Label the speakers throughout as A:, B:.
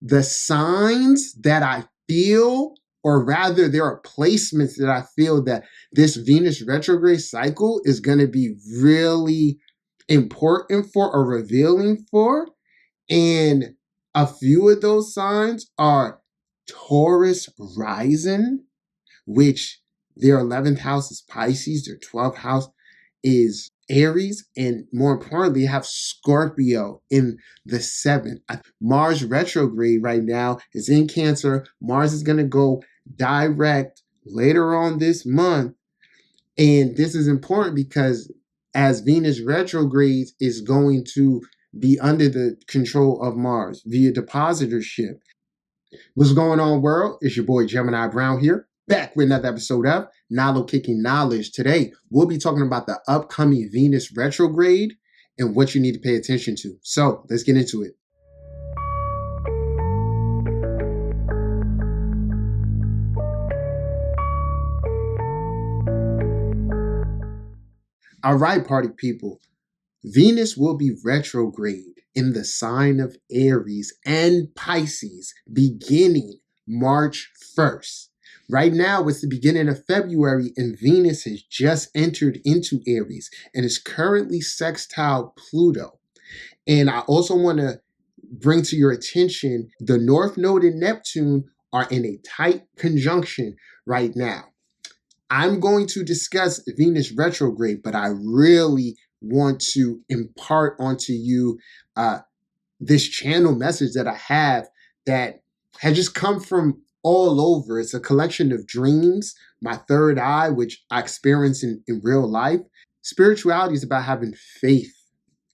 A: The signs that I feel, or rather there are placements that I feel that this Venus retrograde cycle is going to be really important for or revealing for. And a few of those signs are Taurus rising, which their 11th house is Pisces, their 12th house is Aries, and more importantly, have Scorpio in the 7th. Mars retrograde right now is in Cancer. Mars is going to go direct later on this month. And this is important because as Venus retrogrades is going to be under the control of Mars via depositorship. What's going on, world? It's your boy Gemini Brown here, back with another episode of Nalo Kicking Knowledge. Today, we'll be talking about the upcoming Venus retrograde and what you need to pay attention to. So let's get into it. All right, party people. Venus will be retrograde in the sign of Aries and Pisces beginning March 1st. Right now, it's the beginning of February, and Venus has just entered into Aries and is currently sextile Pluto. And I also want to bring to your attention the North Node and Neptune are in a tight conjunction right now. I'm going to discuss Venus retrograde, but I really want to impart onto you this channel message that I have that has just come from all over. It's a collection of dreams, my third eye, which I experience in real life. Spirituality is about having faith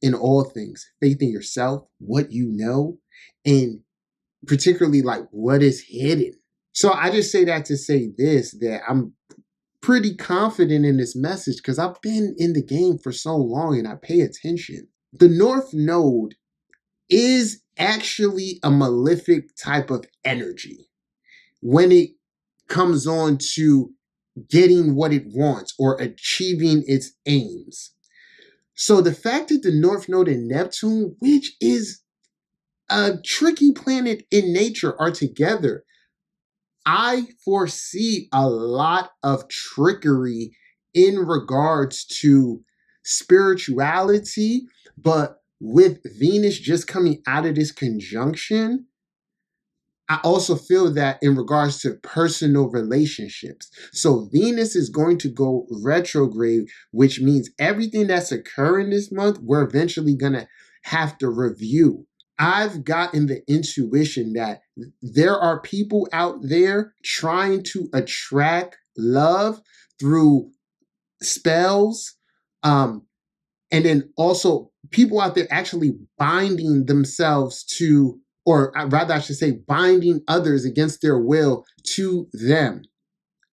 A: in all things, faith in yourself, what you know, and particularly like what is hidden. So I just say that to say this, that I'm pretty confident in this message because I've been in the game for so long and I pay attention. The North Node is actually a malefic type of energy when it comes on to getting what it wants or achieving its aims. So the fact that the North Node and Neptune, which is a tricky planet in nature, are together, I foresee a lot of trickery in regards to spirituality, but with Venus just coming out of this conjunction, I also feel that in regards to personal relationships. So Venus is going to go retrograde, which means everything that's occurring this month, we're eventually going to have to review. I've gotten the intuition that there are people out there trying to attract love through spells. And then also people out there actually binding themselves to, or rather I should say, binding others against their will to them.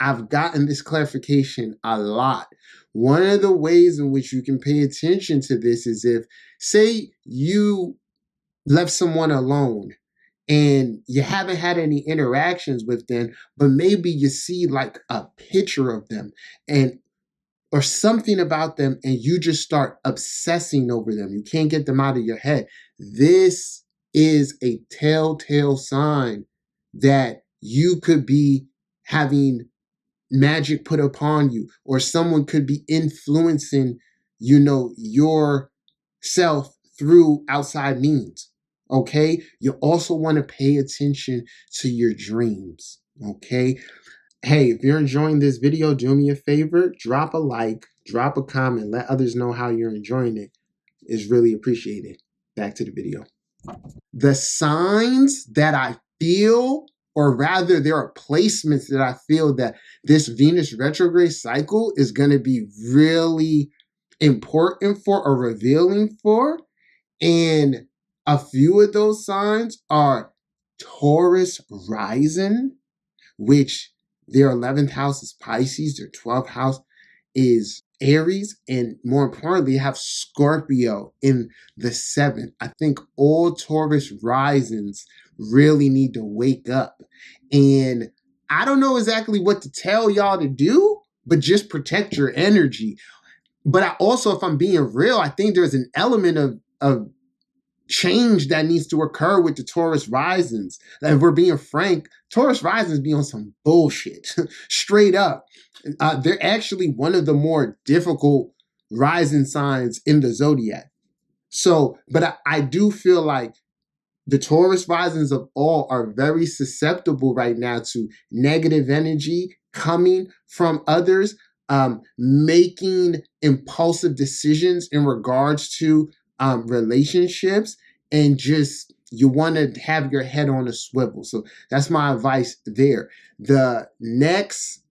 A: I've gotten this clarification a lot. One of the ways in which you can pay attention to this is if, say, you left someone alone and you haven't had any interactions with them, but maybe you see like a picture of them and or something about them and you just start obsessing over them. You can't get them out of your head. This is a telltale sign that you could be having magic put upon you, or someone could be influencing, yourself through outside means. Okay, you also want to pay attention to your dreams. Okay, hey, if you're enjoying this video, do me a favor, drop a like, drop a comment, let others know how you're enjoying it. It's really appreciated. Back to the video. The signs that I feel, or rather there are placements that I feel that this Venus retrograde cycle is going to be really important for or revealing for. And a few of those signs are Taurus rising, which their 11th house is Pisces, their 12th house is Aries, and more importantly, have Scorpio in the 7th. I think all Taurus risings really need to wake up. And I don't know exactly what to tell y'all to do, but just protect your energy. But I also, if I'm being real, I think there's an element of change that needs to occur with the Taurus risings. If we're being frank, Taurus risings be on some bullshit, straight up. They're actually one of the more difficult rising signs in the zodiac. So, but I do feel like the Taurus risings of all are very susceptible right now to negative energy coming from others, making impulsive decisions in regards to relationships, and just you want to have your head on a swivel. So that's my advice there. The next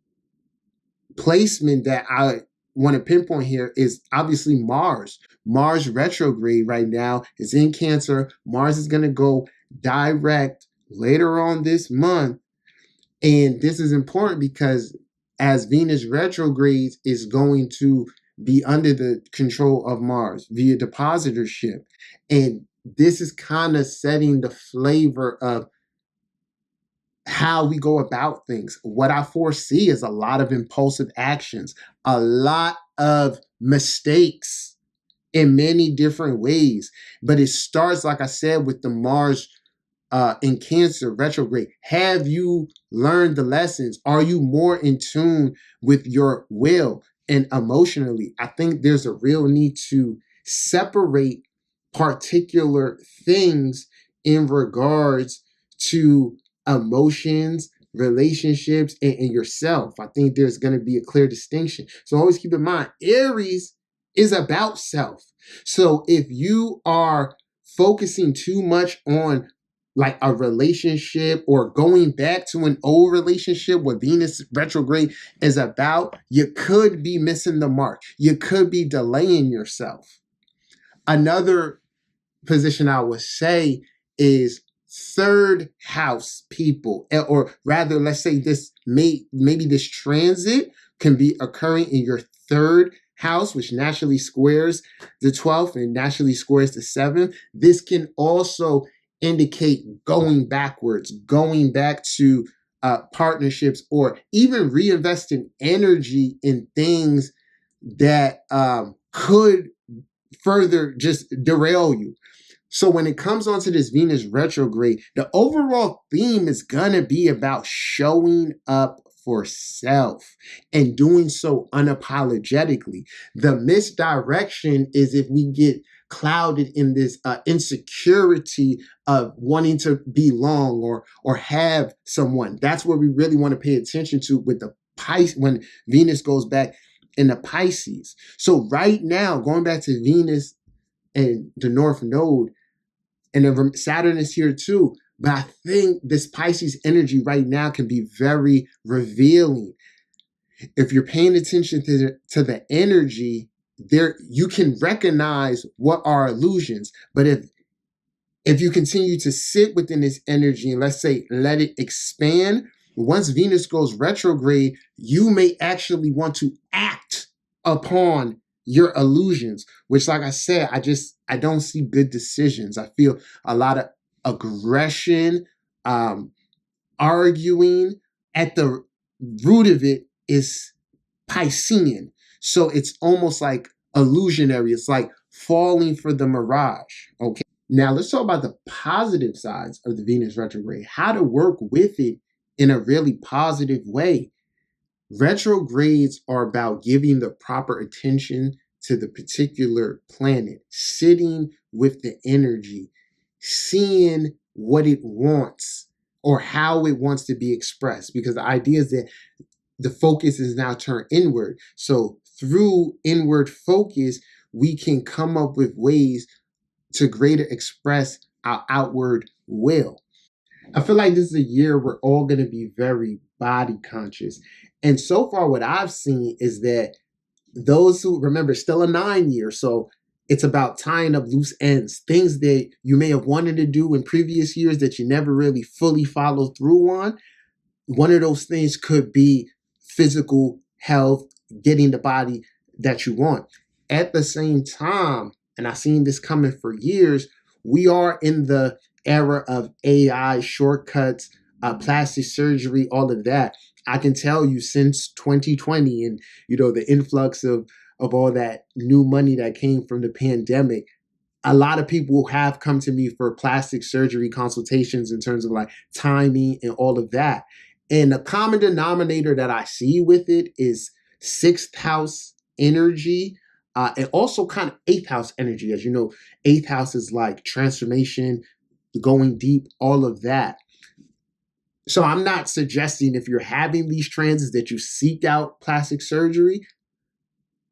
A: placement that I want to pinpoint here is obviously Mars. Mars retrograde right now is in Cancer. Mars is going to go direct later on this month. And this is important because as Venus retrogrades is going to be under the control of Mars via depositorship. And this is kind of setting the flavor of how we go about things. What I foresee is a lot of impulsive actions, a lot of mistakes in many different ways. But it starts, like I said, with the Mars in Cancer retrograde. Have you learned the lessons? Are you more in tune with your will and emotionally? I think there's a real need to separate particular things in regards to emotions, relationships, and yourself. I think there's going to be a clear distinction. So always keep in mind, Aries is about self. So if you are focusing too much on like a relationship or going back to an old relationship, what Venus retrograde is about, you could be missing the mark. You could be delaying yourself. Another position I would say is third house people, or rather, let's say this maybe this transit can be occurring in your third house, which naturally squares the 12th and naturally squares the 7th. This can also indicate going backwards, going back to partnerships, or even reinvesting energy in things that could further just derail you. So when it comes onto this Venus retrograde, the overall theme is going to be about showing up for self and doing so unapologetically. The misdirection is if we get clouded in this insecurity of wanting to belong or have someone. That's where we really want to pay attention to with the Pisces when Venus goes back in the Pisces. So right now, going back to Venus and the North Node, and Saturn is here too. But I think this Pisces energy right now can be very revealing. If you're paying attention to the energy, there you can recognize what are illusions. But if you continue to sit within this energy and let's say let it expand, once Venus goes retrograde, you may actually want to act upon your illusions, which, like I said, I don't see good decisions. I feel a lot of aggression, arguing. At the root of it is Piscean. So it's almost like illusionary. It's like falling for the mirage. Okay. Now let's talk about the positive sides of the Venus retrograde, how to work with it in a really positive way. Retrogrades are about giving the proper attention to the particular planet, sitting with the energy, seeing what it wants or how it wants to be expressed. Because the idea is that the focus is now turned inward. So through inward focus, we can come up with ways to greater express our outward will. I feel like this is a year we're all going to be very body conscious. And so far, what I've seen is that those who remember, still a 9 year, so it's about tying up loose ends, things that you may have wanted to do in previous years that you never really fully followed through on. One of those things could be physical health, getting the body that you want. At the same time, and I've seen this coming for years, we are in the era of AI, shortcuts, plastic surgery, all of that. I can tell you since 2020 and, the influx of all that new money that came from the pandemic, a lot of people have come to me for plastic surgery consultations in terms of like timing and all of that. And the common denominator that I see with it is sixth house energy, and also kind of eighth house energy. As you know, eighth house is like transformation, going deep, all of that. So I'm not suggesting if you're having these transits that you seek out plastic surgery,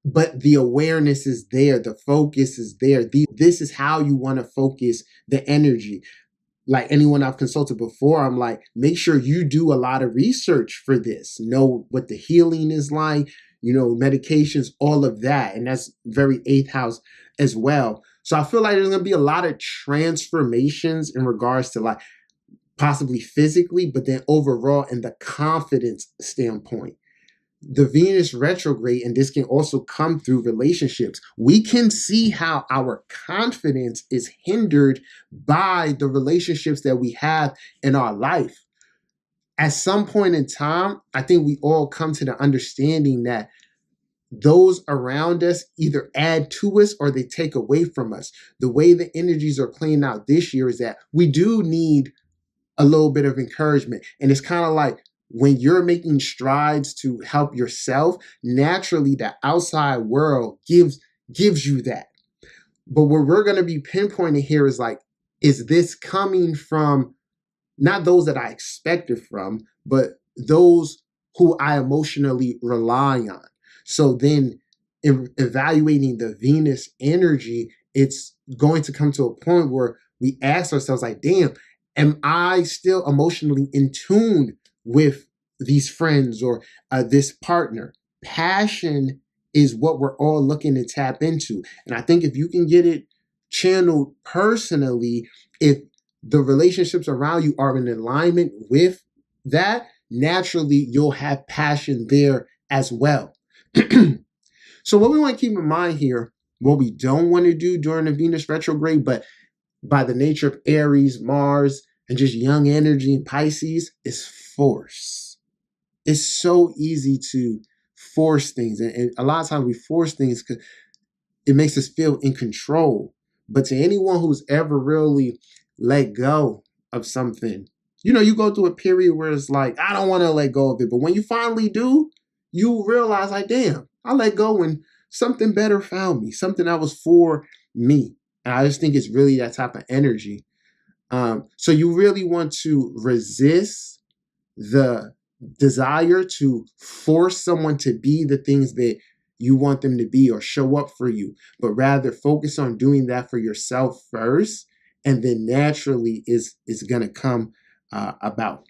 A: but the awareness is there, the focus is there. This is how you want to focus the energy. Like anyone I've consulted before, I'm like, make sure you do a lot of research for this. Know what the healing is like, medications, all of that. And that's very eighth house as well. So I feel like there's going to be a lot of transformations in regards to like possibly physically, but then overall in the confidence standpoint. The Venus retrograde, and this can also come through relationships. We can see how our confidence is hindered by the relationships that we have in our life. At some point in time, I think we all come to the understanding that those around us either add to us or they take away from us. The way the energies are playing out this year is that we do need a little bit of encouragement. And it's kind of like when you're making strides to help yourself, naturally the outside world gives you that. But what we're going to be pinpointing here is like, is this coming from not those that I expected from, but those who I emotionally rely on? So then evaluating the Venus energy, it's going to come to a point where we ask ourselves like, damn, am I still emotionally in tune with these friends or this partner? Passion is what we're all looking to tap into. And I think if you can get it channeled personally, if the relationships around you are in alignment with that, naturally you'll have passion there as well. So what we want to keep in mind here, what we don't want to do during the Venus retrograde, but by the nature of Aries, Mars, and just young energy in Pisces, is force. It's so easy to force things. And a lot of times we force things because it makes us feel in control. But to anyone who's ever really let go of something, you go through a period where it's like, I don't want to let go of it. But when you finally do, you realize like, damn, I let go when something better found me, something that was for me. And I just think it's really that type of energy. So you really want to resist the desire to force someone to be the things that you want them to be or show up for you, but rather focus on doing that for yourself first, and then naturally is going to come about.